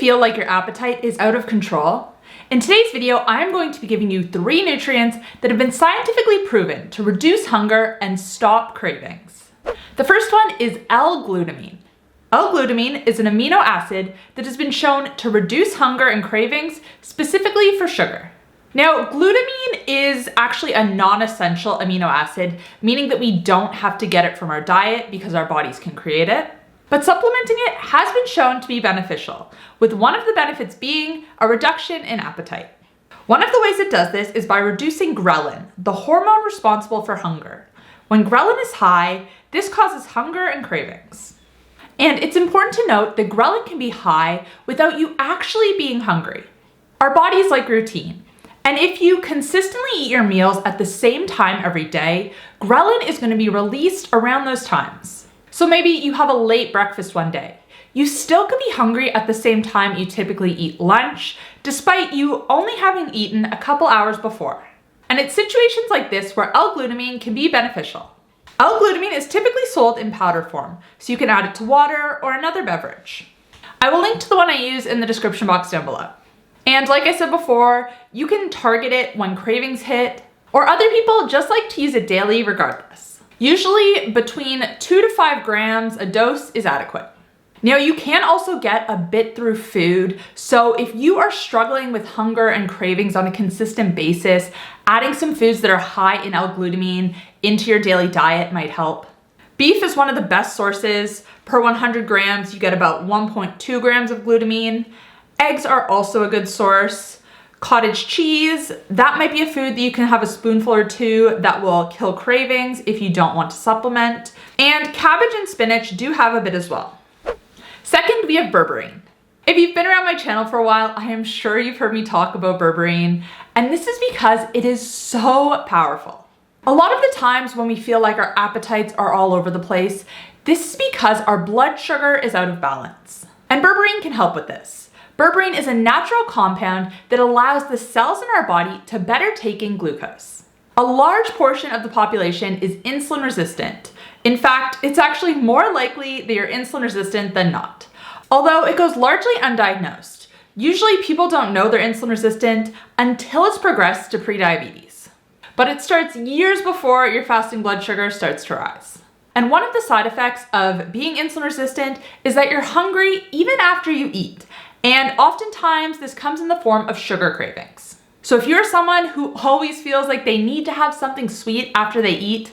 feel like your appetite is out of control? In today's video, I'm going to be giving you 3 nutrients that have been scientifically proven to reduce hunger and stop cravings. The first one is L-Glutamine. L-Glutamine is an amino acid that has been shown to reduce hunger and cravings, specifically for sugar. Now, glutamine is actually a non-essential amino acid, meaning that we don't have to get it from our diet because our bodies can create it. But supplementing it has been shown to be beneficial, with one of the benefits being a reduction in appetite. One of the ways it does this is by reducing ghrelin, the hormone responsible for hunger. When ghrelin is high, this causes hunger and cravings. And it's important to note that ghrelin can be high without you actually being hungry. Our bodies like routine. And if you consistently eat your meals at the same time every day, ghrelin is going to be released around those times. So maybe you have a late breakfast one day. You still could be hungry at the same time you typically eat lunch, despite you only having eaten a couple hours before. And it's situations like this where L-Glutamine can be beneficial. L-Glutamine is typically sold in powder form, so you can add it to water or another beverage. I will link to the one I use in the description box down below. And like I said before, you can target it when cravings hit, or other people just like to use it daily regardless. Usually between 2 to 5 grams a dose is adequate. Now you can also get a bit through food, so if you are struggling with hunger and cravings on a consistent basis, adding some foods that are high in L-Glutamine into your daily diet might help. Beef is one of the best sources. Per 100 grams, you get about 1.2 grams of glutamine. Eggs are also a good source. Cottage cheese, that might be a food that you can have a spoonful or 2 that will kill cravings if you don't want to supplement. And cabbage and spinach do have a bit as well. Second, we have berberine. If you've been around my channel for a while, I am sure you've heard me talk about berberine, and this is because it is so powerful. A lot of the times when we feel like our appetites are all over the place, this is because our blood sugar is out of balance. And berberine can help with this. Berberine is a natural compound that allows the cells in our body to better take in glucose. A large portion of the population is insulin resistant. In fact, it's actually more likely that you're insulin resistant than not, although it goes largely undiagnosed. Usually people don't know they're insulin resistant until it's progressed to prediabetes. But it starts years before your fasting blood sugar starts to rise. And one of the side effects of being insulin resistant is that you're hungry even after you eat. And oftentimes this comes in the form of sugar cravings. So if you're someone who always feels like they need to have something sweet after they eat,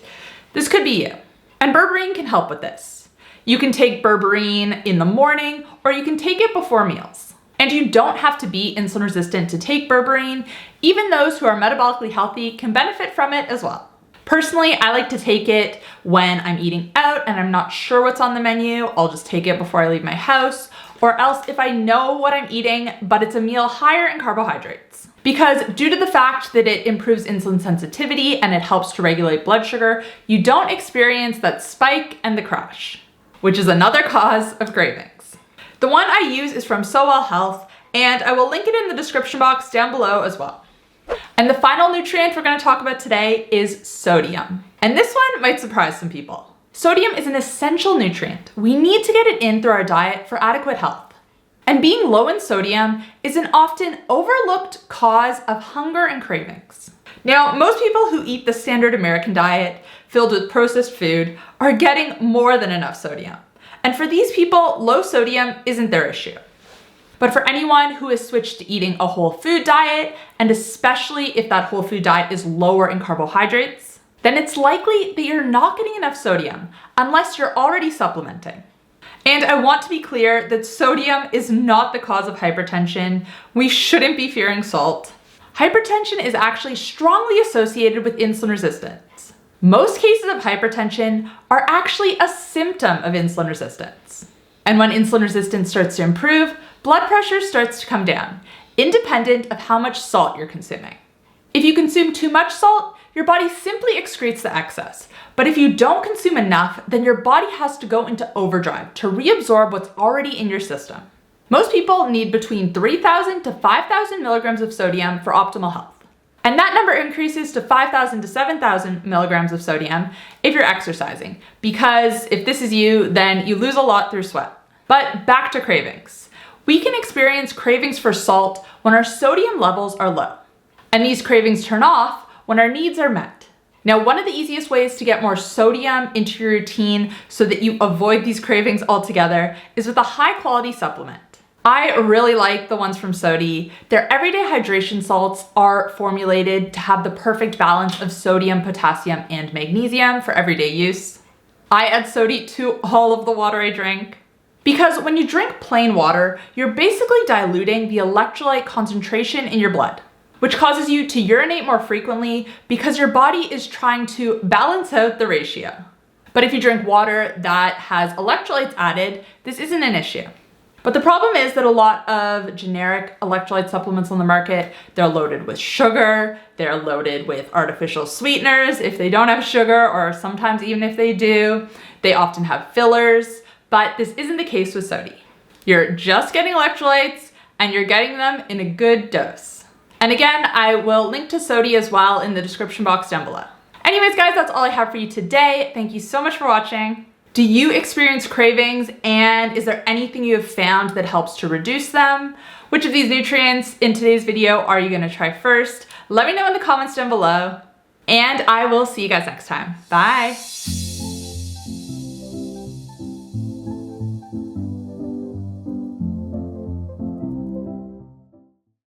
this could be you. And berberine can help with this. You can take berberine in the morning, or you can take it before meals. And you don't have to be insulin resistant to take berberine. Even those who are metabolically healthy can benefit from it as well. Personally, I like to take it when I'm eating out and I'm not sure what's on the menu. I'll just take it before I leave my house, or else if I know what I'm eating, but it's a meal higher in carbohydrates. Because due to the fact that it improves insulin sensitivity and it helps to regulate blood sugar, you don't experience that spike and the crash, which is another cause of cravings. The one I use is from So Well Health, and I will link it in the description box down below as well. And the final nutrient we're going to talk about today is sodium. And this one might surprise some people. Sodium is an essential nutrient. We need to get it in through our diet for adequate health. And being low in sodium is an often overlooked cause of hunger and cravings. Now, most people who eat the standard American diet filled with processed food are getting more than enough sodium. And for these people, low sodium isn't their issue. But for anyone who has switched to eating a whole food diet, and especially if that whole food diet is lower in carbohydrates, then it's likely that you're not getting enough sodium unless you're already supplementing. And I want to be clear that sodium is not the cause of hypertension. We shouldn't be fearing salt. Hypertension is actually strongly associated with insulin resistance. Most cases of hypertension are actually a symptom of insulin resistance. And when insulin resistance starts to improve, blood pressure starts to come down, independent of how much salt you're consuming. If you consume too much salt, your body simply excretes the excess. But if you don't consume enough, then your body has to go into overdrive to reabsorb what's already in your system. Most people need between 3,000 to 5,000 milligrams of sodium for optimal health. And that number increases to 5,000 to 7,000 milligrams of sodium if you're exercising, because if this is you, then you lose a lot through sweat. But back to cravings. we can experience cravings for salt when our sodium levels are low. And these cravings turn off when our needs are met. Now, one of the easiest ways to get more sodium into your routine so that you avoid these cravings altogether is with a high quality supplement. I really like the ones from Sodi. Their everyday hydration salts are formulated to have the perfect balance of sodium, potassium, and magnesium for everyday use. I add Sodi to all of the water I drink. Because when you drink plain water, you're basically diluting the electrolyte concentration in your blood, which causes you to urinate more frequently because your body is trying to balance out the ratio. But if you drink water that has electrolytes added, this isn't an issue. But the problem is that a lot of generic electrolyte supplements on the market, they're loaded with sugar, they're loaded with artificial sweeteners if they don't have sugar, or sometimes even if they do, they often have fillers, but this isn't the case with Sodi. You're just getting electrolytes and you're getting them in a good dose. And again, I will link to Sodi as well in the description box down below. Anyways, guys, that's all I have for you today. Thank you so much for watching. Do you experience cravings, and is there anything you have found that helps to reduce them? Which of these nutrients in today's video are you gonna try first? Let me know in the comments down below, and I will see you guys next time. Bye.